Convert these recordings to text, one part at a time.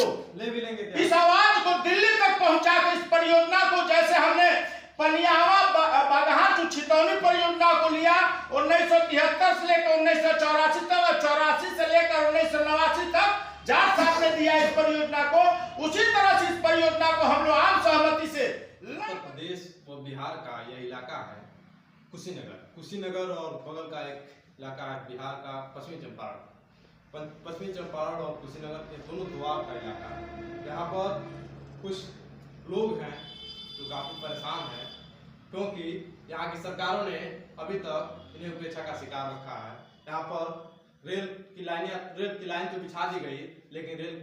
को ले भी लेंगे क्या? इस आवाज को दिल्ली तक पहुंचा के इस परियोजना को, जैसे हमने पनियावा बगहा जो छितौनी परियोजना को लिया 1973 से लेकर 1984 तक और 84 से लेकर 1989 तक जाट साहब ने दिया इस परियोजना को, उसी तरह से इस परियोजना को हम लोग आम सहमति से उत्तर प्रदेश व बिहार का यह इलाका है कुशीनगर और बगल का एक इलाका है बिहार का पश्चिमी चंपारण। पश्चिमी चंपारण और कुशीनगर के दोनों द्वार का इलाका है। यहाँ पर कुछ लोग हैं जो काफ़ी परेशान हैं, क्योंकि यहाँ की सरकारों ने अभी तक इन्हें उपेक्षा का शिकार रखा है। यहाँ पर रेल की लाइन तो बिछा दी गई, लेकिन रेल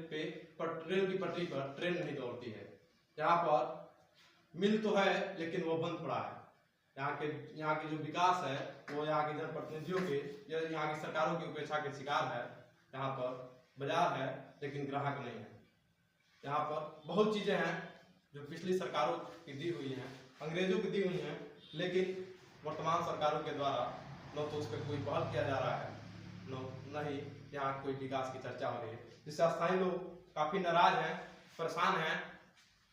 की पटरी पर ट्रेन नहीं दौड़ती है। यहाँ पर मिल तो है लेकिन वो बंद पड़ा है। यहाँ के जो विकास है वो यहाँ के जनप्रतिनिधियों के या यहाँ की सरकारों की उपेक्षा के शिकार है। यहाँ पर बाजार है लेकिन ग्राहक नहीं है। यहाँ पर बहुत चीज़ें हैं जो पिछली सरकारों की दी हुई हैं, अंग्रेजों की दी हुई हैं, लेकिन वर्तमान सरकारों के द्वारा न तो उस पर कोई पहल किया जा रहा है, न ही यहाँ कोई विकास की चर्चा हो रही है, जिससे स्थानीय लोग काफ़ी नाराज हैं, परेशान हैं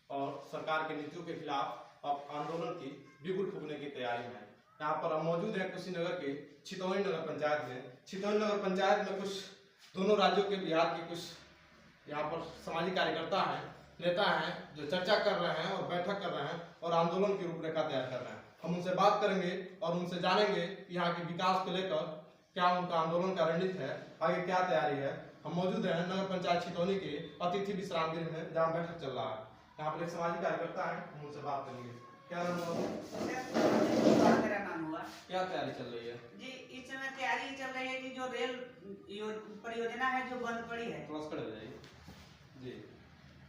और सरकार की नीतियों के खिलाफ अब आंदोलन की बिगुल फूकने की तैयारी में है। यहाँ पर हम मौजूद हैं कुशीनगर के छितौनी नगर पंचायत में। छितौनी नगर पंचायत में कुछ दोनों राज्यों के बिहार के कुछ यहाँ पर सामाजिक कार्यकर्ता हैं, नेता हैं जो चर्चा कर रहे हैं और बैठक कर रहे हैं और आंदोलन की रूपरेखा तैयार कर रहे हैं। हम उनसे बात करेंगे और उनसे जानेंगे कि यहाँ के विकास को लेकर क्या उनका आंदोलन का रणनीति है, आगे क्या तैयारी है। हम मौजूद हैं नगर पंचायत छितौनी के अतिथि विश्राम गृह में, जहाँ बैठक चल रहा है। यहाँ पर एक सामाजिक कार्यकर्ता है, हम उनसे बात करेंगे। क्या नाम हुआ? मेरा नाम हुआ। क्या तैयारी चल रही है जी? इस समय तैयारी चल रही है कि जो रेल परियोजना है जो बंद पड़ी है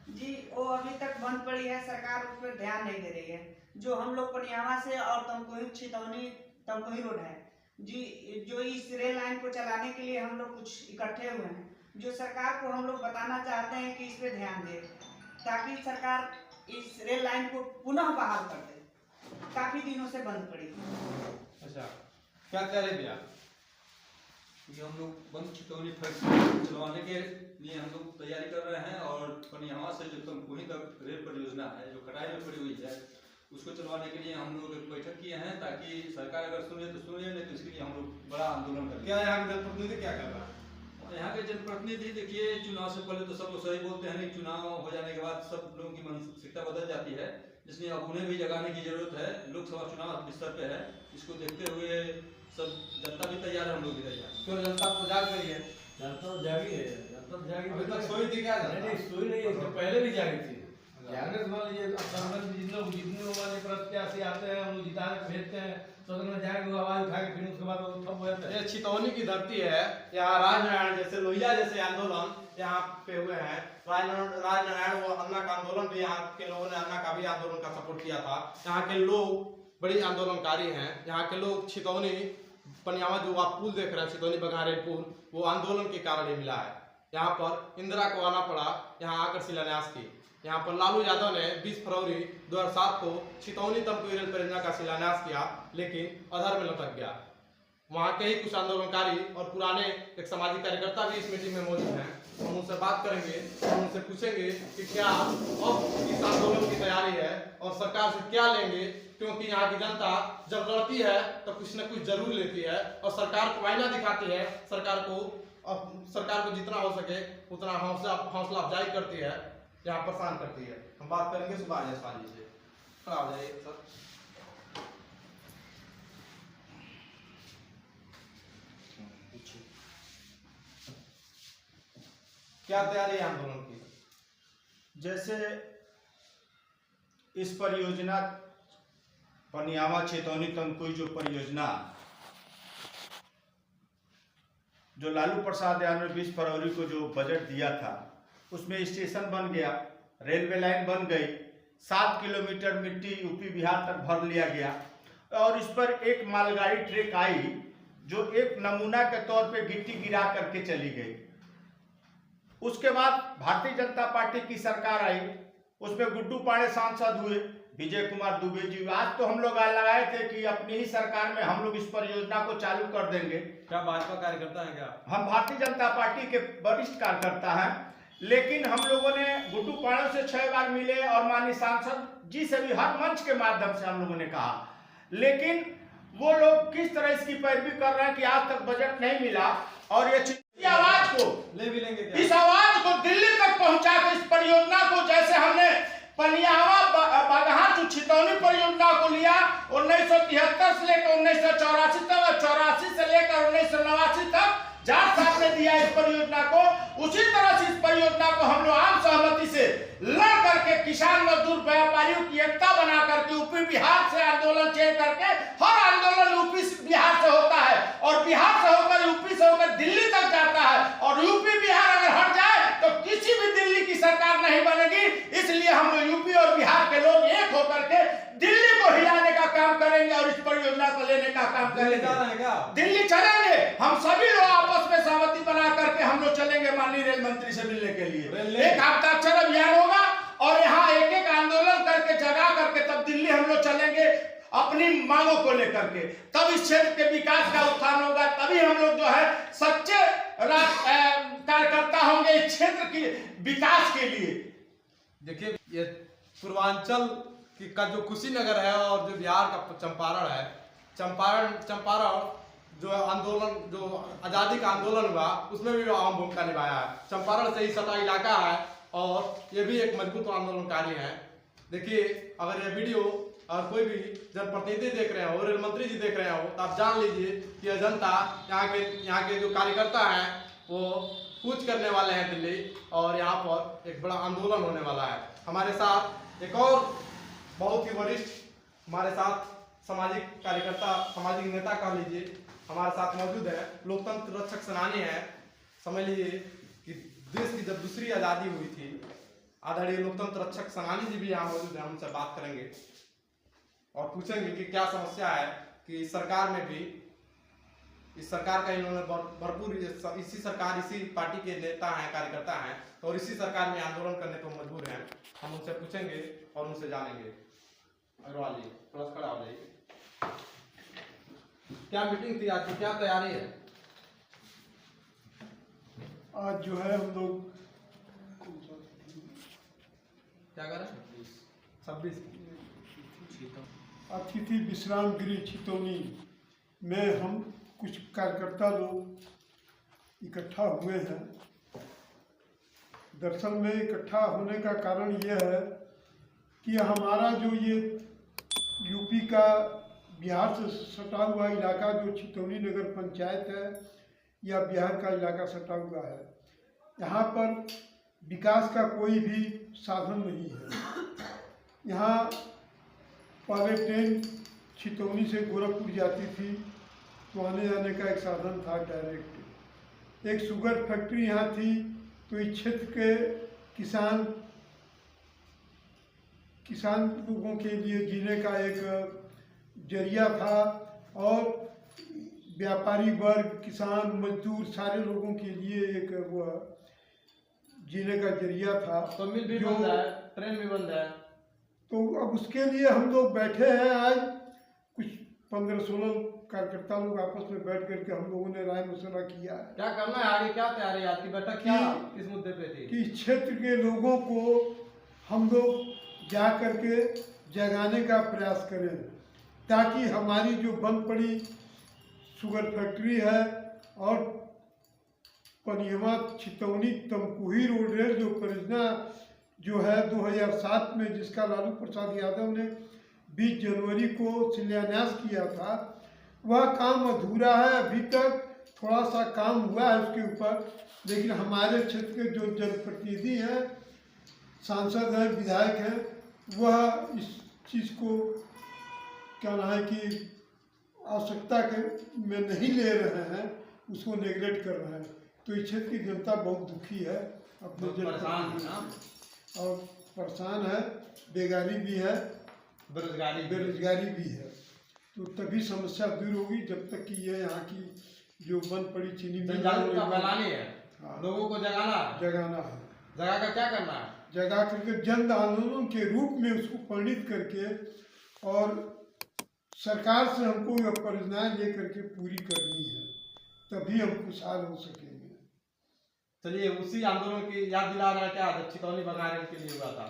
जी, वो अभी तक बंद पड़ी है। सरकार उस पर ध्यान नहीं दे रही है। जो हम लोग पनियावा से और तमकोही रोड है जी, जो इस रेल लाइन को चलाने के लिए हम लोग कुछ इकट्ठे हुए हैं, जो सरकार को हम लोग बताना चाहते हैं कि इस पे ध्यान दे, ताकि सरकार इस रेल लाइन को पुनः बहाल कर दे। काफी दिनों से बंद पड़ी। अच्छा, क्या तैयारी दिया? ये हम लोग बंद छितौनी फैक्ट्री चलवाने के लिए हम लोग तैयारी कर रहे हैं और पनियावा से जो तमकोही तक रेल परियोजना है जो कटाई में पड़ी हुई है, उसको चलवाने के लिए हम लोग एक बैठक किए हैं, ताकि सरकार अगर सुने तो सुने, नहीं तो इसके लिए हम लोग बड़ा आंदोलन करें। क्या यहाँ के जनप्रतिनिधि क्या कर रहा है? यहाँ के जनप्रतिनिधि देखिए, चुनाव से पहले तो सब लोग सही बोलते हैं, लेकिन चुनाव हो जाने के बाद सब लोगों की मानसिकता बदल जाती है, इसलिए अब उन्हें भी जगाने की जरूरत है। लोकसभा चुनाव स्तर पे है, इसको देखते हुए सब जनता भी तैयार है, हम लोग भी तैयार हैं। क्यों जनता तो जाग गई है? जनता तो जागी है, जनता तो जागी। अभी तक सोई थी क्या? नहीं सोई नहीं, इससे पहले भी जागी थी। जागने से मान लीजिए जितने वाले प्रत्याशी आते हैं हम लोग जिताने भेजते हैं, सदन में जाके आवाज उठा के फिर उसके बाद वो ठप हो जाता है। ये छितौनी की धरती है, यहाँ राजनारायण जैसे लोहिया जैसे आंदोलन यहाँ पे हुए हैं। राजनारायण वो अन्ना का आंदोलन भी, यहाँ के लोगों ने अन्ना का भी आंदोलन का सपोर्ट किया था। यहाँ के लोग बड़ी आंदोलनकारी हैं। यहाँ के लोग छितौनी पनियावा जो आप पुल देख रहे हैं, छितौनी बगहा रेल पुल, वो आंदोलन के कारण ही मिला है। यहाँ पर इंदिरा को आना पड़ा यहाँ आकर शिलान्यास की। यहाँ पर लालू यादव ने 20 फरवरी 2007 को छितौनी तमकोही रेल परियोजना का शिलान्यास किया, लेकिन अधर में लटक गया। वहाँ के ही कुछ आंदोलनकारी और पुराने एक सामाजिक कार्यकर्ता भी इस मीटिंग में मौजूद हैं। हम उनसे बात करेंगे, हम उनसे पूछेंगे कि क्या अब इस आंदोलन की तैयारी है और सरकार से क्या लेंगे, क्योंकि यहाँ की जनता जब लड़ती है तो कुछ न कुछ जरूर लेती है और सरकार को आईना दिखाती है। सरकार को जितना हो सके उतना हौसला अफजाई करती है, यहाँ परेशान करती है। हम बात करेंगे सुभाष जायसवाल जी से। खड़ा हो जाइए सर। क्या तैयारी है आंदोलन की? जैसे इस परियोजना पनियावा छितौनी तमकोही जो परियोजना जो लालू प्रसाद यादव ने 20 फरवरी को जो बजट दिया था, उसमें स्टेशन बन गया, रेलवे लाइन बन गई, 7 किलोमीटर मिट्टी यूपी बिहार तक भर लिया गया और इस पर एक मालगाड़ी ट्रक आई जो एक नमूना के तौर पे गिट्टी गिरा करके चली गई। उसके बाद भारतीय जनता पार्टी की सरकार आई, उसमें गुड्डू पांडे सांसद हुए, विजय कुमार दुबे जी। आज तो हम लोग लगाए थे कि अपनी ही सरकार में हम लोग इस परियोजना को चालू कर देंगे। क्या भाजपा कार्यकर्ता हैं क्या? हम भारतीय जनता पार्टी के वरिष्ठ कार्यकर्ता हैं। लेकिन हम लोगों ने गुड्डू पाणव से 6 बार मिले और माननीय सांसद जी से भी हर मंच के माध्यम से हम लोगों ने कहा, लेकिन वो लोग किस तरह इसकी पैरवी कर रहे हैं कि आज तक बजट नहीं मिला। और ये आवाज को ले भी लेंगे क्या? इस आवाज को दिल्ली तक पहुंचा के इस परियोजना को, जैसे हमने पनियावा बागहा जो छितौनी परियोजना को लिया 1973 से लेकर 1984 तक, 84 से लेकर 1989 तक जाट साहब ने दिया इस परियोजना को, उसी तरह से इस परियोजना को हम लोग आम सहमति से लड़ करके किसान मजदूर व्यापारियों की एकता बना करके यूपी बिहार से आंदोलन चेंज करके, हर आंदोलन यूपी बिहार से होता है और बिहार से होकर यूपी से होकर दिल्ली तक जाता है, और यूपी बिहार अगर हट जाए तो किसी भी दिल्ली की सरकार नहीं बनेगी। इसलिए हम लोग यूपी और बिहार के लोग एक होकर के दिल्ली को हिलाने का काम करेंगे और इस परियोजना को लेने का काम करेंगे। दिल्ली चलेंगे, हम सभी लोग आपस में सहमति बना करके हम लोग चलेंगे माननीय रेल मंत्री से मिलने के लिए। एक हस्ताक्षर अभियान होगा और यहाँ एक एक आंदोलन करके जगा करके तब दिल्ली हम लोग चलेंगे अपनी मांगों को लेकर के, तब इस क्षेत्र के विकास का उत्थान होगा, तभी हम लोग जो है सच्चे कार्यकर्ता होंगे इस क्षेत्र के विकास के लिए। देखिए, ये पूर्वांचल का जो कुशीनगर है और जो बिहार का चंपारण है, चंपारण जो आंदोलन, जो आज़ादी का आंदोलन हुआ उसमें भी अहम भूमिका निभाया है। चंपारण से ही सटा इलाका है और ये भी एक मजबूत आंदोलनकारी है। देखिए, अगर ये वीडियो और कोई भी जनप्रतिनिधि देख रहे हो, रेल मंत्री जी देख रहे हो, तो आप जान लीजिए कि यह जनता, यहाँ के जो कार्यकर्ता हैं वो कूच करने वाले हैं दिल्ली, और यहाँ पर एक बड़ा आंदोलन होने वाला है। हमारे साथ एक और बहुत ही वरिष्ठ हमारे साथ सामाजिक कार्यकर्ता, सामाजिक नेता कह लीजिए, हमारे साथ मौजूद है। लोकतंत्र रक्षक सेनानी है। समझ लीजिए कि देश की जब दूसरी आज़ादी हुई थी, आदरणीय लोकतंत्र रक्षक सेनानी जी भी यहाँ मौजूद है। हम उनसे बात करेंगे और पूछेंगे कि क्या समस्या है कि सरकार में भी, इस सरकार का इन्होंने भरपूर, इसी सरकार, इसी पार्टी के नेता हैं, कार्यकर्ता हैं, और इसी सरकार में आंदोलन करने को मजबूर हैं। हम उनसे पूछेंगे और उनसे जानेंगे। अग्रवाल जी, थोड़ा खड़ा हो जाइए। क्या मीटिंग थी आज की, क्या तैयारी है? आज जो है हम लोग क्या करें? 26 अतिथि विश्राम गृह छितौनी में हम कुछ कार्यकर्ता लोग इकट्ठा हुए हैं। दरअसल में इकट्ठा होने का कारण यह है कि हमारा जो ये यूपी का बिहार से सटा हुआ इलाका जो छितौनी नगर पंचायत है या बिहार का इलाका सटा हुआ है, यहाँ पर विकास का कोई भी साधन नहीं है। यहाँ पहले ट्रेन छितौनी से गोरखपुर जाती थी तो आने जाने का एक साधन था डायरेक्ट। एक शुगर फैक्ट्री यहाँ थी तो इस क्षेत्र के किसान लोगों के लिए जीने का एक जरिया था, और व्यापारी वर्ग, किसान, मजदूर सारे लोगों के लिए एक वो जीने का जरिया था। तो मिल भी बंद है, ट्रेन भी बंद है। तो अब उसके लिए हम लोग बैठे हैं। आज कुछ 15-16 कार्यकर्ता लोग आपस में बैठ करके हम लोगों ने राय मशवरा किया है। क्या करना है आगे, क्या तैयारी है आपकी? बैठक क्या इस मुद्दे पे थी? कि इस क्षेत्र के लोगों को हम लोग जा करके जगाने का प्रयास करें, ताकि हमारी जो बंद पड़ी शुगर फैक्ट्री है और पनियमा छितौनी तमकुही रोड रेल जो परियोजना जो है 2007 में, जिसका लालू प्रसाद यादव ने 20 जनवरी को शिलान्यास किया था, वह काम अधूरा है। अभी तक थोड़ा सा काम हुआ है उसके ऊपर, लेकिन हमारे क्षेत्र के जो जनप्रतिनिधि हैं, सांसद हैं, विधायक हैं, वह इस चीज़ को क्या ना है कि आवश्यकता के में नहीं ले रहे हैं, उसको नेगलेक्ट कर रहे हैं। तो इस क्षेत्र की जनता बहुत दुखी है, अपने और परेशान है, बेगारी भी है, बेरोजगारी भी है। तो तभी समस्या दूर होगी जब तक कि ये यहाँ की जो बंद पड़ी चीनी मिल फैलानी है, हाँ, लोगों को जगाना है। जगा कर क्या करना है? जगा करके जन आंदोलन के रूप में उसको परिणित करके, और सरकार से हमको यह परियोजनाएं लेकर के पूरी करनी है, तभी हम खुशहाल हो सकेंगे। चलिए, उसी आंदोलन की याद दिला रहा है क्या जब छितौनी बघार रेल के लिए हुआ था?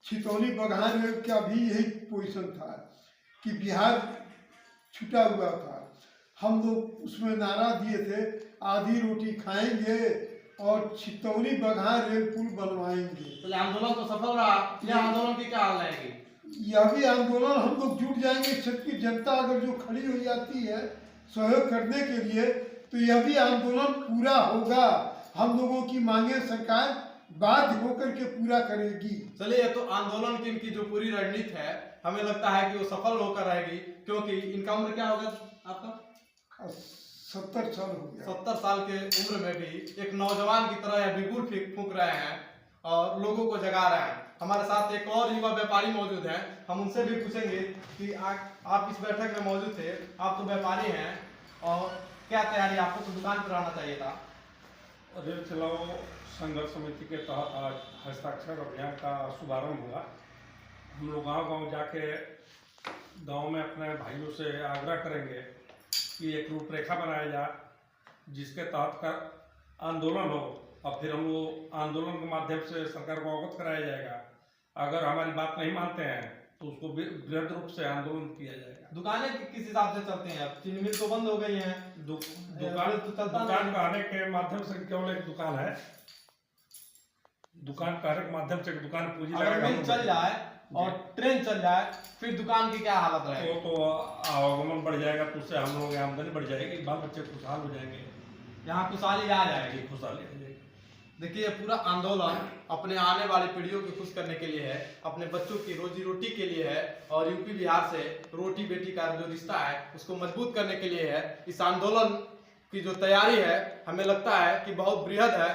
छितौनी बघार रेल का भी यही पोजीशन था कि बिहार छूटा हुआ था। हम लोग उसमें नारा दिए थे, आधी रोटी खाएंगे और छितौनी बघार रेल पुल बनवाएंगे। तो आंदोलन तो सफल रहा, यह आंदोलन की क्या हाल रहेगी? यह भी आंदोलन हम लोग जुट जाएंगे। क्षेत्र की जनता अगर जो खड़ी हो जाती है सहयोग करने के लिए, तो यह भी आंदोलन पूरा होगा। हम लोगों की मांगे सरकार बाध्य होकर के पूरा करेगी। चलिए, तो आंदोलन की इनकी जो पूरी रणनीति है, हमें लगता है कि वो सफल होकर रहेगी, क्योंकि इनका उम्र क्या होगा आपका? 70 साल हो गया। 70 साल के उम्र में भी एक नौजवान की तरह बिगुल फूंक रहे हैं और लोगों को जगा रहे हैं। हमारे साथ एक और युवा व्यापारी मौजूद हैं, हम उनसे भी पूछेंगे कि आप इस बैठक में मौजूद थे, आप तो व्यापारी हैं, और क्या तैयारी, आपको तो दुकान पर रहना चाहिए था। रेल चलाओ संघर्ष समिति के तहत आज हस्ताक्षर अभियान का शुभारंभ हुआ। हम लोग गांव-गांव जाके गांव में अपने भाइयों से आग्रह करेंगे कि एक रूपरेखा बनाया जाए जिसके तहत का आंदोलन हो, और फिर हम लोग आंदोलन के माध्यम से सरकार को अवगत कराया जाएगा। अगर हमारी बात नहीं मानते हैं तो उसको बृहद रूप से आंदोलन किया जाएगा। दुकानें किस हिसाब से चलती हैं? अब चीनी मिल तो बंद हो गई हैं, दुकान कहने के माध्यम से केवल एक दुकान है, दुकान कहने के माध्यम से दुकान पूंजी अगर मिल चल जाए और ट्रेन चल जाए, फिर दुकान की क्या हालत रहेगी? तो आवागमन बढ़ जाएगा, तो उससे हम लोगों की आमदनी बढ़ जाएगी, बाल बच्चे खुशहाल हो जाएंगे, यहाँ खुशहाली आ जाएगी। खुशहाली आ जाएगी। देखिए, पूरा आंदोलन अपने आने वाली पीढ़ियों को खुश करने के लिए है, अपने बच्चों की रोजी रोटी के लिए है, और यूपी बिहार से रोटी बेटी का जो रिश्ता है उसको मजबूत करने के लिए है। इस आंदोलन की जो तैयारी है, हमें लगता है कि बहुत बृहद है।